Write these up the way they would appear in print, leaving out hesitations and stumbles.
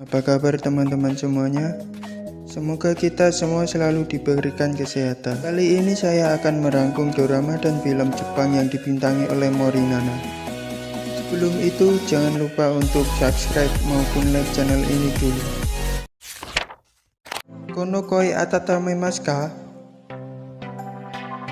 Apa kabar teman-teman semuanya? Semoga kita semua selalu diberikan kesehatan. Kali ini saya akan merangkum dorama dan film Jepang yang dibintangi oleh Morinana. Sebelum itu, jangan lupa untuk subscribe maupun like channel ini dulu. Kono koi atatamasu ka?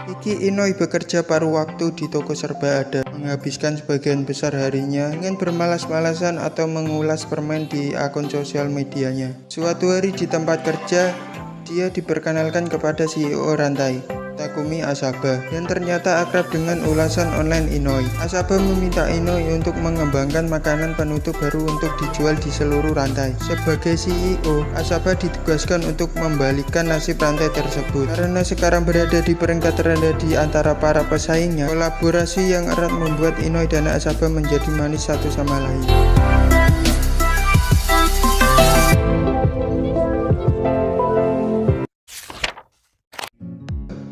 Iki Inoi bekerja paruh waktu di toko serba ada, menghabiskan sebagian besar harinya dengan bermalas-malasan atau mengulas permen di akun sosial medianya. Suatu hari di tempat kerja, dia diperkenalkan kepada CEO rantai, Takumi Asaba, dan ternyata akrab dengan ulasan online Inoi. Asaba meminta Inoi untuk mengembangkan makanan penutup baru untuk dijual di seluruh rantai. Sebagai CEO, Asaba ditugaskan untuk membalikkan nasib rantai tersebut. Karena sekarang berada di peringkat terendah di antara para pesaingnya, kolaborasi yang erat membuat Inoi dan Asaba menjadi manis satu sama lain.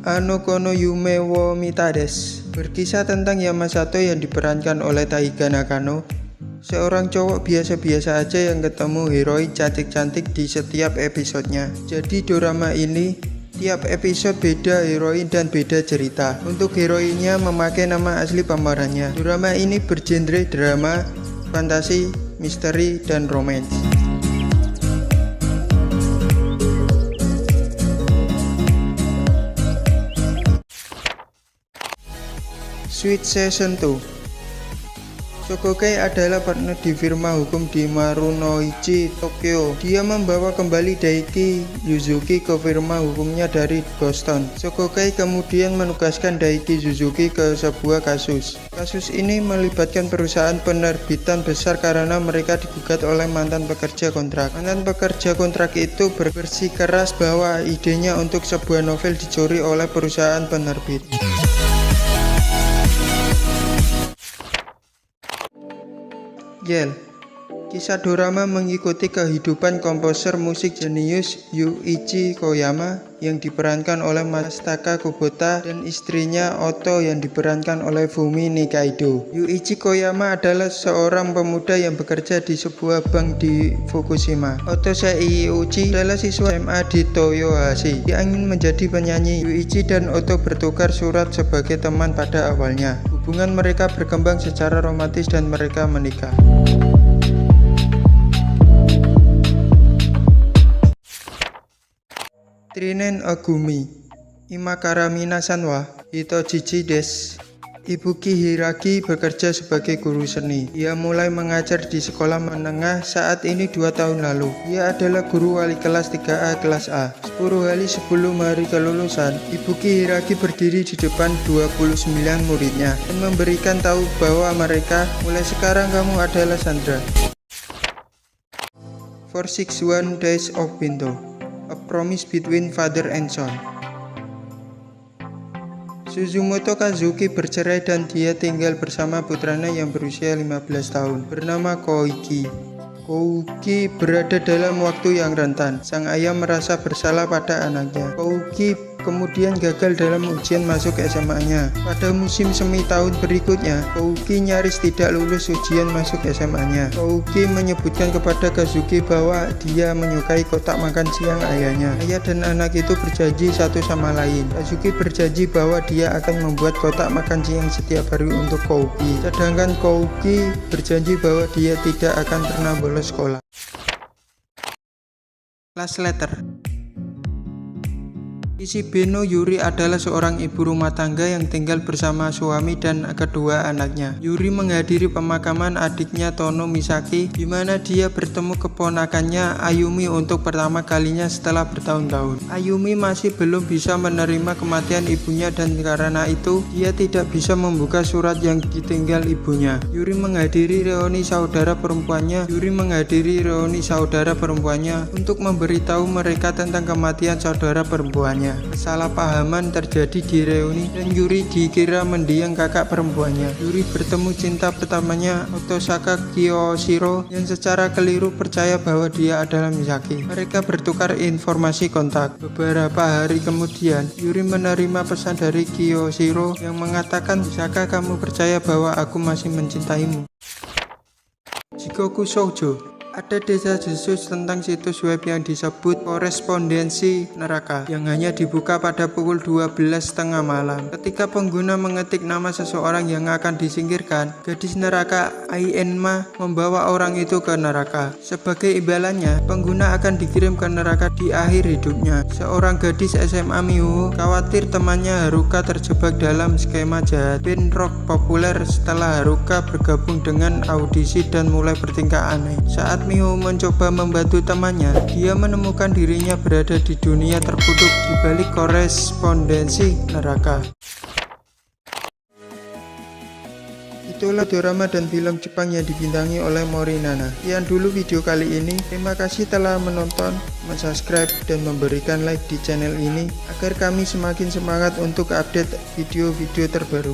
Ano Kono Yume wo Mita desu, berkisah tentang Yamasato yang diperankan oleh Taiga Nakano, seorang cowok biasa-biasa aja yang ketemu heroin cantik-cantik di setiap episodenya. Jadi dorama ini tiap episode beda heroin dan beda cerita. Untuk heroinnya memakai nama asli pemerannya. Dorama ini bergenre drama, fantasi, misteri, dan romance. Sweet Season 2. Sokokei adalah partner di firma hukum di Marunouchi, Tokyo. Dia membawa kembali Daiki Suzuki ke firma hukumnya dari Boston. Sokokei kemudian menugaskan Daiki Suzuki ke sebuah kasus. Kasus ini melibatkan perusahaan penerbitan besar karena mereka digugat oleh mantan pekerja kontrak. Mantan pekerja kontrak itu bersikeras bahwa idenya untuk sebuah novel dicuri oleh perusahaan penerbit. Yel. Kisah dorama mengikuti kehidupan komposer musik jenius Yuichi Koyama yang diperankan oleh Masataka Kubota dan istrinya Oto yang diperankan oleh Fumi Nikaido. Yuichi Koyama adalah seorang pemuda yang bekerja di sebuah bank di Fukushima. Oto Seiyuchi adalah siswa SMA di Toyohashi. Dia ingin menjadi penyanyi. Yuichi dan Oto bertukar surat sebagai teman pada awalnya. Hubungan mereka berkembang secara romantis dan mereka menikah. Trinen Agumi Imakara minasan wa Hitojichi desu. Ibuki Hiragi bekerja sebagai guru seni. Dia mulai mengajar di sekolah menengah saat ini 2 tahun lalu. Dia adalah guru wali kelas 3A kelas A. 10 hari sebelum hari kelulusan, Ibuki Hiragi berdiri di depan 29 muridnya dan memberikan tahu bahwa mereka, mulai sekarang kamu adalah Sandra. 461 Days of Binto, A Promise Between Father and Son. Suzumoto Kazuki bercerai dan dia tinggal bersama putranya yang berusia 15 tahun bernama Koiki. Koiki berada dalam waktu yang rentan. Sang ayah merasa bersalah pada anaknya. Koiki kemudian gagal dalam ujian masuk SMA-nya. Pada musim semi tahun berikutnya, Koiki nyaris tidak lulus ujian masuk SMA-nya. Koiki menyebutkan kepada Kazuki bahwa dia menyukai kotak makan siang ayahnya. Ayah dan anak itu berjanji satu sama lain. Kazuki berjanji bahwa dia akan membuat kotak makan siang setiap hari untuk Koiki. Sedangkan Koiki berjanji bahwa dia tidak akan pernah bolos sekolah. Last Letter. Ishibeno Yuri adalah seorang ibu rumah tangga yang tinggal bersama suami dan kedua anaknya. Yuri menghadiri pemakaman adiknya Tono Misaki, di mana dia bertemu keponakannya Ayumi untuk pertama kalinya setelah bertahun-tahun. Ayumi masih belum bisa menerima kematian ibunya dan karena itu dia tidak bisa membuka surat yang ditinggal ibunya. Yuri menghadiri reuni saudara perempuannya untuk memberitahu mereka tentang kematian saudara perempuannya. Kesalahpahaman terjadi di reuni dan Yuri dikira mendiang kakak perempuannya. Yuri bertemu cinta pertamanya Otosaka Kiyoshiro yang secara keliru percaya bahwa dia adalah Misaki. Mereka bertukar informasi kontak. Beberapa hari kemudian Yuri menerima pesan dari Kiyoshiro yang mengatakan, "Bisakah kamu percaya bahwa aku masih mencintaimu?" Jikoku Shoujo. Ada desas-desus tentang situs web yang disebut korespondensi neraka yang hanya dibuka pada pukul 12.30 malam. Ketika pengguna mengetik nama seseorang yang akan disingkirkan, gadis neraka Ainma membawa orang itu ke neraka. Sebagai imbalannya, pengguna akan dikirim ke neraka di akhir hidupnya. Seorang gadis SMA Miho khawatir temannya Haruka terjebak dalam skema jahat band rock populer setelah Haruka bergabung dengan audisi dan mulai bertingkah aneh. Saat Miho mencoba membantu temannya, dia menemukan dirinya berada di dunia terkutuk di balik korespondensi neraka. Itulah drama dan film Jepang yang dibintangi oleh Morinana. Sekian dulu video kali ini. Terima kasih telah menonton, subscribe, dan memberikan like di channel ini agar kami semakin semangat untuk update video-video terbaru.